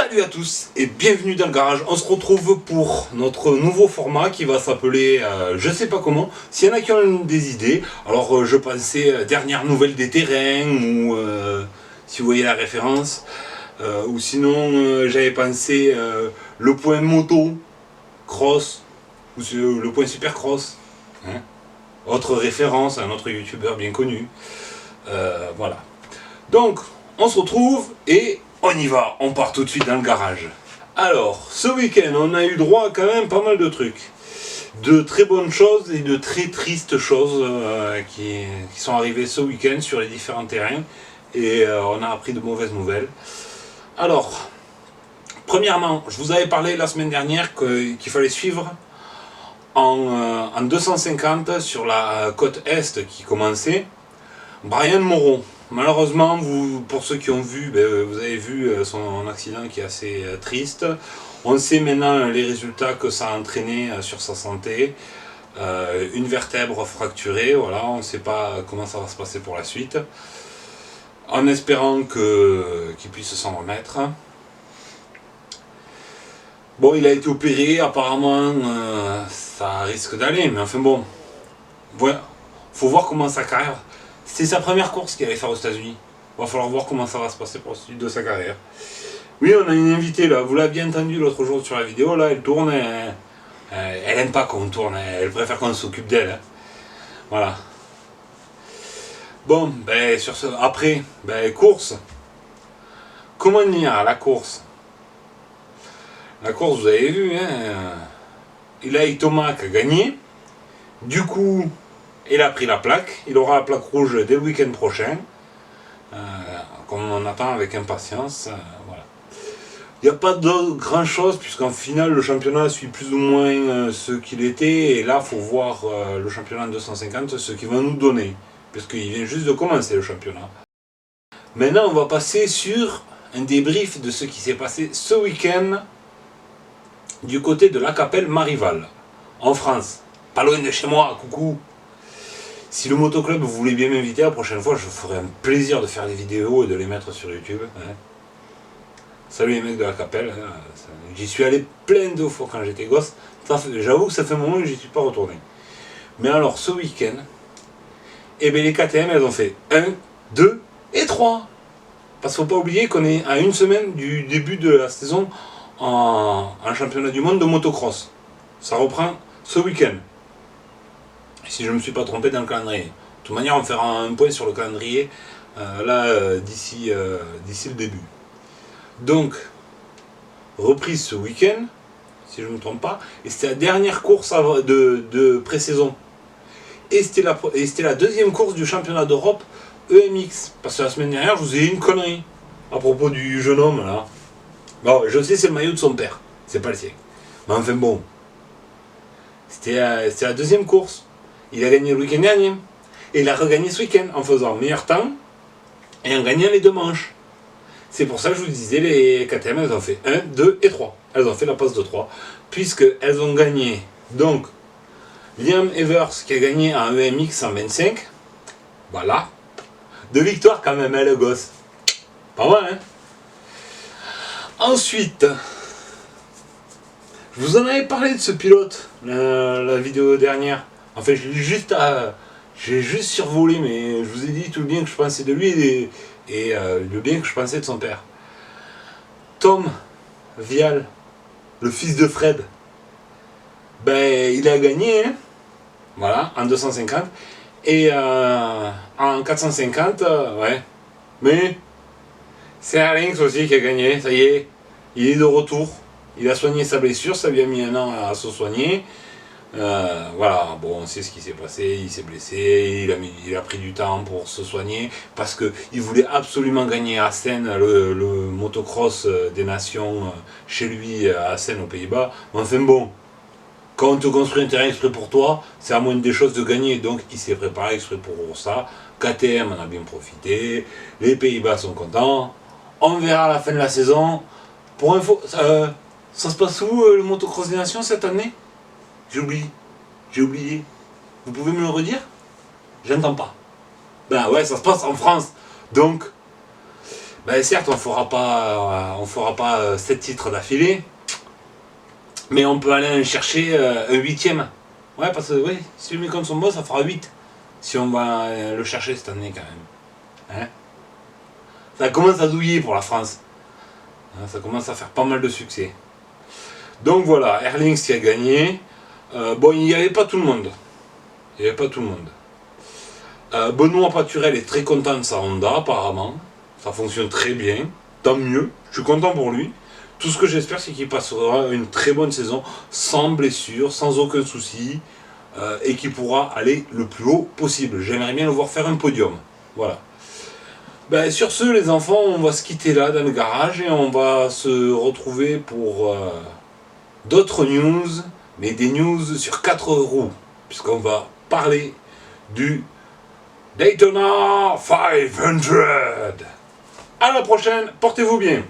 Salut à tous et bienvenue dans le garage. On se retrouve pour notre nouveau format qui va s'appeler je sais pas comment. S'il y en a qui ont des idées, alors je pensais dernière nouvelle des terrains ou si vous voyez la référence, ou sinon j'avais pensé le point moto cross ou le point super cross, hein. Autre référence à un autre youtubeur bien connu. Voilà. Donc on se retrouve et on y va, on part tout de suite dans le garage. Alors, ce week-end, on a eu droit à quand même pas mal de trucs. De très bonnes choses et de très tristes choses qui sont arrivées ce week-end sur les différents terrains. Et on a appris de mauvaises nouvelles. Alors, premièrement, je vous avais parlé la semaine dernière qu'il fallait suivre en 250 sur la côte Est qui commençait, Brian Moreau. Malheureusement, pour ceux qui ont vu, vous avez vu son accident qui est assez triste. On sait maintenant les résultats que ça a entraîné sur sa santé. Une vertèbre fracturée, voilà, on ne sait pas comment ça va se passer pour la suite. En espérant qu'il puisse s'en remettre. Bon, il a été opéré, apparemment ça risque d'aller, mais enfin bon. Voilà, faut voir comment sa carrière... C'était sa première course qu'il allait faire aux États-Unis. Il va falloir voir comment ça va se passer pour la suite de sa carrière. Oui, on a une invitée là, vous l'avez entendu l'autre jour sur la vidéo, là, elle tourne, elle aime pas qu'on tourne, elle préfère qu'on s'occupe d'elle. Hein. Voilà. Bon, sur ce, après, course. Comment dire à la course? La course, vous avez vu, hein, Eli Tomac a gagné. Du coup, il a pris la plaque, il aura la plaque rouge dès le week-end prochain, comme on attend avec impatience. Voilà. Il n'y a pas de grand chose, puisqu'en finale le championnat suit plus ou moins ce qu'il était, et là il faut voir le championnat en 250, ce qu'il va nous donner, puisqu'il vient juste de commencer le championnat. Maintenant on va passer sur un débrief de ce qui s'est passé ce week-end du côté de l'Acapelle Marival, en France, pas loin de chez moi, coucou. Si le motoclub voulait bien m'inviter, la prochaine fois, je ferai un plaisir de faire des vidéos et de les mettre sur YouTube. Hein. Salut les mecs de la Capelle. Hein. J'y suis allé plein de fois quand j'étais gosse. J'avoue que ça fait un moment que j'y suis pas retourné. Mais alors, ce week-end, les KTM, elles ont fait 1, 2 et 3. Parce qu'il ne faut pas oublier qu'on est à une semaine du début de la saison en championnat du monde de motocross. Ça reprend ce week-end. Si je ne me suis pas trompé dans le calendrier. De toute manière, on fera un point sur le calendrier d'ici le début. Donc, reprise ce week-end, si je ne me trompe pas, et c'était la dernière course de pré-saison. Et c'était la deuxième course du championnat d'Europe EMX. Parce que la semaine dernière, je vous ai dit une connerie à propos du jeune homme là. Bon, je sais, c'est le maillot de son père, c'est pas le sien. Mais enfin bon, c'était la deuxième course. Il a gagné le week-end dernier. Et il a regagné ce week-end en faisant meilleur temps et en gagnant les deux manches. C'est pour ça que je vous disais, les KTM, elles ont fait 1, 2 et 3. Elles ont fait la passe de 3. Puisqu'elles ont gagné, donc, Liam Evers qui a gagné en EMX 125. Voilà. 2 victoires quand même, hein, le gosse. Pas mal, hein. Ensuite, je vous en avais parlé de ce pilote, la vidéo dernière. En fait, j'ai juste survolé, mais je vous ai dit tout le bien que je pensais de lui et le bien que je pensais de son père. Tom Vial, le fils de Fred, il a gagné, hein, voilà, en 250, et en 450, ouais, mais c'est Alex aussi qui a gagné, ça y est, il est de retour, il a soigné sa blessure, ça lui a mis un an à se soigner. Voilà, bon, on sait ce qui s'est passé, il s'est blessé, il a pris du temps pour se soigner, parce qu'il voulait absolument gagner à Assen, le motocross des nations, chez lui, à Assen, aux Pays-Bas. Enfin bon, quand on te construit un terrain exprès pour toi, c'est à moindre des choses de gagner, donc il s'est préparé exprès pour ça. KTM en a bien profité, les Pays-Bas sont contents, on verra à la fin de la saison. Pour info, ça se passe où le motocross des nations cette année? J'ai oublié. Vous pouvez me le redire? J'entends pas. Ben ouais, ça se passe en France. Donc, Ben certes, on fera pas 7 titres d'affilée, mais on peut aller en chercher un huitième. Ouais, parce que oui, si les Mécomptes sont bons, ça fera 8. Si on va le chercher cette année quand même. Hein, ça commence à douiller pour la France. Hein, ça commence à faire pas mal de succès. Donc voilà, Erlings qui a gagné. Bon, il n'y avait pas tout le monde. Il n'y avait pas tout le monde. Benoît Paturel est très content de sa Honda apparemment. Ça fonctionne très bien. Tant mieux. Je suis content pour lui. Tout ce que j'espère, c'est qu'il passera une très bonne saison, sans blessure, sans aucun souci, et qu'il pourra aller le plus haut possible. J'aimerais bien le voir faire un podium. Voilà. Ben, sur ce, les enfants, on va se quitter là dans le garage et on va se retrouver pour d'autres news, mais des news sur 4 roues, puisqu'on va parler du Daytona 500. À la prochaine, portez-vous bien.